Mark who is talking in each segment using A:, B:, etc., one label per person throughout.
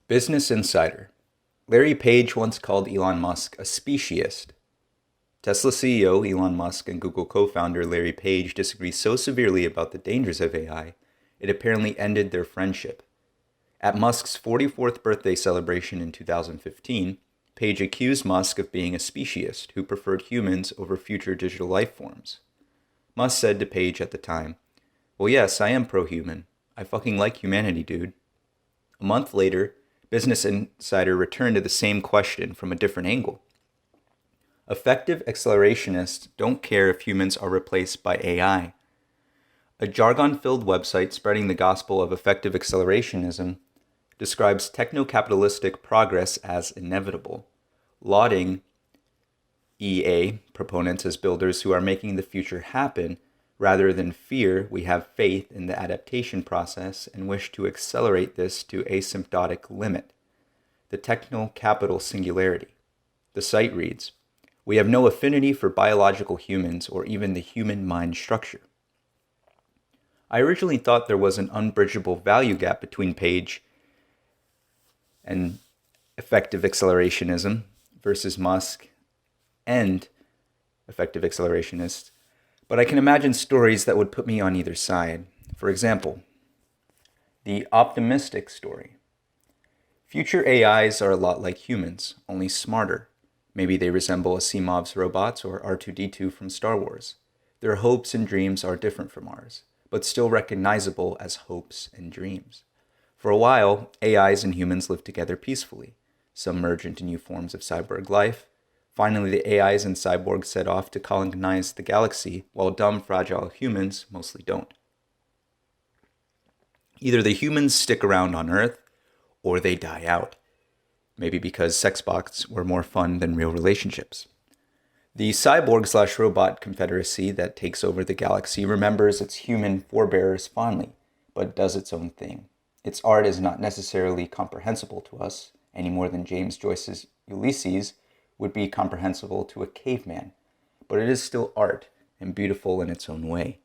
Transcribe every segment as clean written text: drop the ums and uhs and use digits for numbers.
A: Business Insider. Larry Page once called Elon Musk a speciesist. Tesla CEO Elon Musk and Google co-founder Larry Page disagree so severely about the dangers of AI, it apparently ended their friendship. At Musk's 44th birthday celebration in 2015, Page accused Musk of being a speciesist who preferred humans over future digital life forms. Musk said to Page at the time, "Well, yes, I am pro-human. I fucking like humanity, dude." A month later, Business Insider returned to the same question from a different angle. Effective accelerationists don't care if humans are replaced by AI. A jargon-filled website spreading the gospel of effective accelerationism describes techno-capitalistic progress as inevitable, lauding EA proponents as builders who are making the future happen. Rather than fear, we have faith in the adaptation process and wish to accelerate this to asymptotic limit, the techno-capital singularity. The site reads, "We have no affinity for biological humans or even the human mind structure." I originally thought there was an unbridgeable value gap between Page and effective accelerationism versus Musk and effective accelerationists, but I can imagine stories that would put me on either side. For example, the optimistic story. Future AIs are a lot like humans, only smarter. Maybe they resemble Asimov's robots or R2-D2 from Star Wars. Their hopes and dreams are different from ours, but still recognizable as hopes and dreams. For a while, AIs and humans live together peacefully. Some merge into new forms of cyborg life. Finally, the AIs and cyborgs set off to colonize the galaxy, while dumb, fragile humans mostly don't. Either the humans stick around on Earth, or they die out. Maybe because sex bots were more fun than real relationships. The cyborg/robot confederacy that takes over the galaxy remembers its human forebears fondly, but does its own thing. Its art is not necessarily comprehensible to us, any more than James Joyce's Ulysses would be comprehensible to a caveman, but it is still art and beautiful in its own way.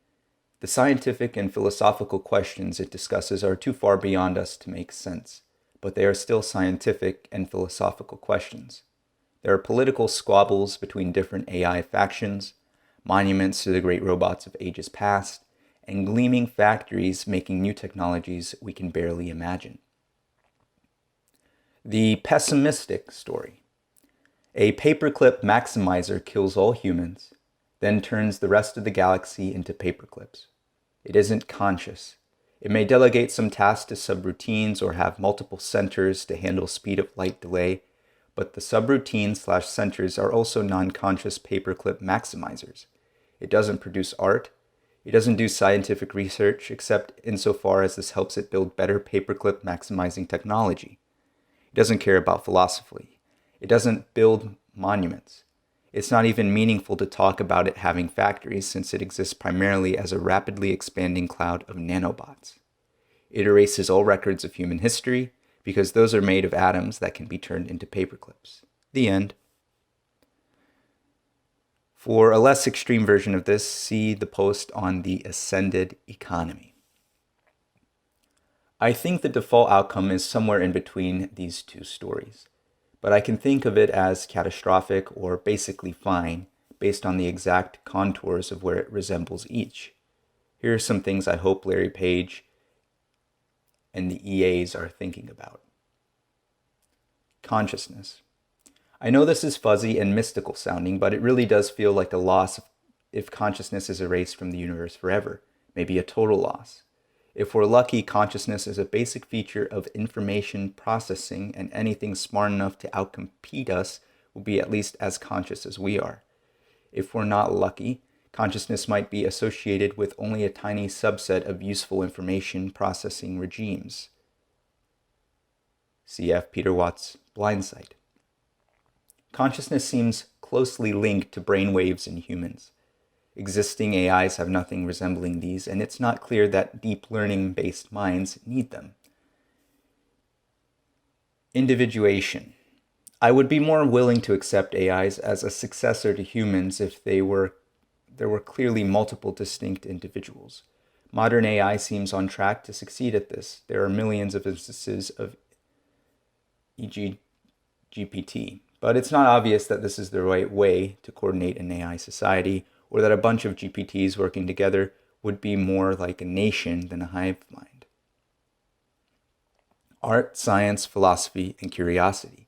A: The scientific and philosophical questions it discusses are too far beyond us to make sense, but they are still scientific and philosophical questions. There are political squabbles between different AI factions, monuments to the great robots of ages past, and gleaming factories making new technologies we can barely imagine. The pessimistic story. A paperclip maximizer kills all humans, then turns the rest of the galaxy into paperclips. It isn't conscious. It may delegate some tasks to subroutines or have multiple centers to handle speed of light delay, but the subroutines/centers are also non-conscious paperclip maximizers. It doesn't produce art. It doesn't do scientific research, except insofar as this helps it build better paperclip maximizing technology. It doesn't care about philosophy. It doesn't build monuments. It's not even meaningful to talk about it having factories, since it exists primarily as a rapidly expanding cloud of nanobots. It erases all records of human history, because those are made of atoms that can be turned into paperclips. The end. For a less extreme version of this, see the post on the ascended economy. I think the default outcome is somewhere in between these two stories, but I can think of it as catastrophic or basically fine based on the exact contours of where it resembles each. Here are some things I hope Larry Page and the EAs are thinking about. Consciousness. I know this is fuzzy and mystical sounding, but it really does feel like a loss if consciousness is erased from the universe forever, maybe a total loss. If we're lucky, consciousness is a basic feature of information processing, and anything smart enough to outcompete us will be at least as conscious as we are. If we're not lucky, consciousness might be associated with only a tiny subset of useful information processing regimes. Cf. Peter Watts' Blindsight. Consciousness seems closely linked to brainwaves in humans. Existing AIs have nothing resembling these, and it's not clear that deep learning-based minds need them. Individuation. I would be more willing to accept AIs as a successor to humans if there were clearly multiple distinct individuals. Modern AI seems on track to succeed at this. There are millions of instances of e.g. GPT. But it's not obvious that this is the right way to coordinate an AI society, or that a bunch of GPTs working together would be more like a nation than a hive mind. Art, science, philosophy, and curiosity.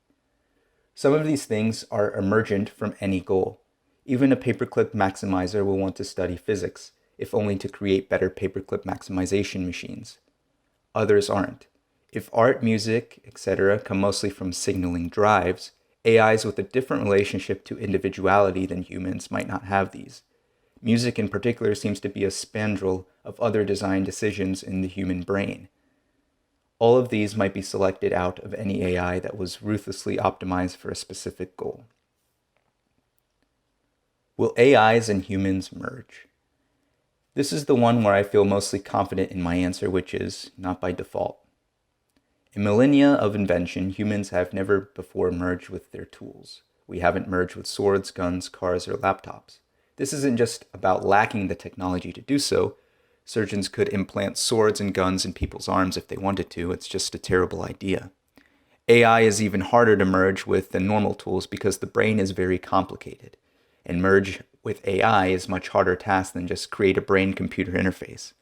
A: Some of these things are emergent from any goal. Even a paperclip maximizer will want to study physics, if only to create better paperclip maximization machines. Others aren't. If art, music, etc. come mostly from signaling drives, AIs with a different relationship to individuality than humans might not have these. Music in particular seems to be a spandrel of other design decisions in the human brain. All of these might be selected out of any AI that was ruthlessly optimized for a specific goal. Will AIs and humans merge? This is the one where I feel mostly confident in my answer, which is not by default. In millennia of invention, humans have never before merged with their tools. We haven't merged with swords, guns, cars, or laptops. This isn't just about lacking the technology to do so. Surgeons could implant swords and guns in people's arms if they wanted to. It's just a terrible idea. AI is even harder to merge with than normal tools because the brain is very complicated. And merge with AI is a much harder task than just create a brain-computer interface.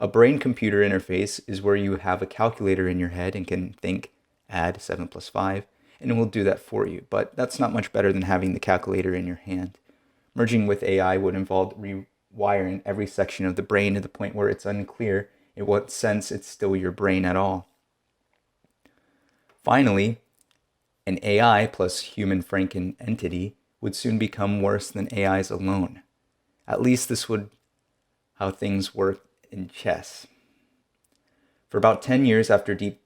A: A brain-computer interface is where you have a calculator in your head and can think, add 7 plus 5, and it will do that for you. But that's not much better than having the calculator in your hand. Merging with AI would involve rewiring every section of the brain to the point where it's unclear in what sense it's still your brain at all. Finally, an AI plus human Franken entity would soon become worse than AIs alone. At least this would how things work in chess. For about 10 years after Deep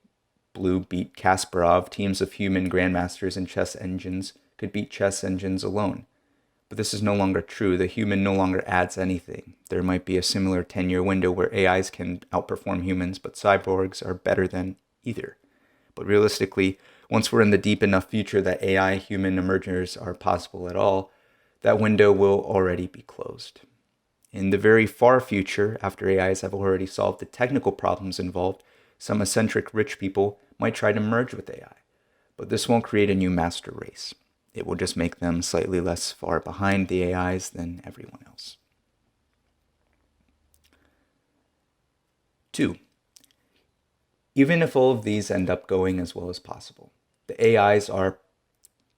A: Blue beat Kasparov, teams of human grandmasters and chess engines could beat chess engines alone. But this is no longer true. The human no longer adds anything. There might be a similar 10-year window where AIs can outperform humans, but cyborgs are better than either. But realistically, once we're in the deep enough future that AI-human mergers are possible at all, that window will already be closed. In the very far future, after AIs have already solved the technical problems involved, some eccentric rich people might try to merge with AI. But this won't create a new master race. It will just make them slightly less far behind the AIs than everyone else. 2. Even if all of these end up going as well as possible, the AIs are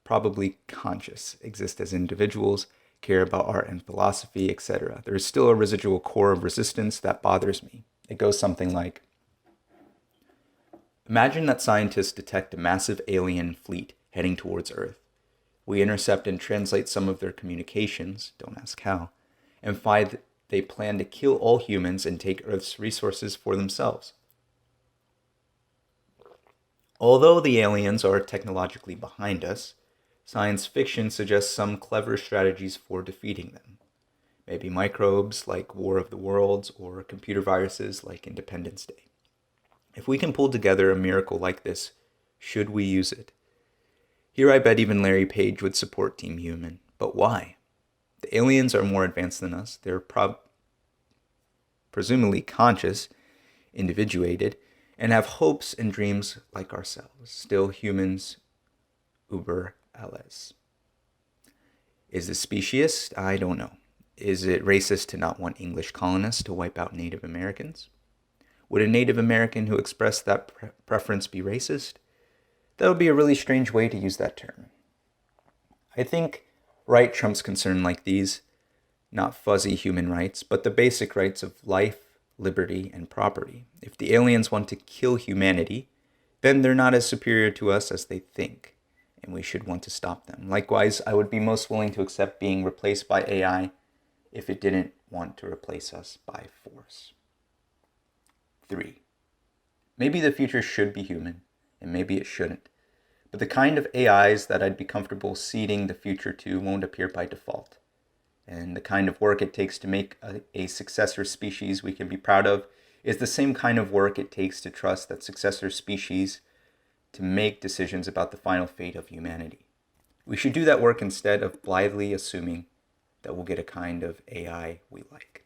A: probably conscious, exist as individuals, care about art and philosophy, etc. There is still a residual core of resistance that bothers me. It goes something like, imagine that scientists detect a massive alien fleet heading towards Earth. We intercept and translate some of their communications, don't ask how, and find they plan to kill all humans and take Earth's resources for themselves. Although the aliens are technologically behind us, science fiction suggests some clever strategies for defeating them. Maybe microbes like War of the Worlds or computer viruses like Independence Day. If we can pull together a miracle like this, should we use it? Here I bet even Larry Page would support Team Human. But why? The aliens are more advanced than us. They're presumably conscious, individuated, and have hopes and dreams like ourselves. Still humans, uber alles. Is this speciesist? I don't know. Is it racist to not want English colonists to wipe out Native Americans? Would a Native American who expressed that preference be racist? That would be a really strange way to use that term. I think right trumps concern like these, not fuzzy human rights, but the basic rights of life, liberty, and property. If the aliens want to kill humanity, then they're not as superior to us as they think, and we should want to stop them. Likewise, I would be most willing to accept being replaced by AI if it didn't want to replace us by force. 3. Maybe the future should be human, and maybe it shouldn't. But the kind of AIs that I'd be comfortable ceding the future to won't appear by default. And the kind of work it takes to make a successor species we can be proud of is the same kind of work it takes to trust that successor species to make decisions about the final fate of humanity. We should do that work instead of blithely assuming that we'll get a kind of AI we like.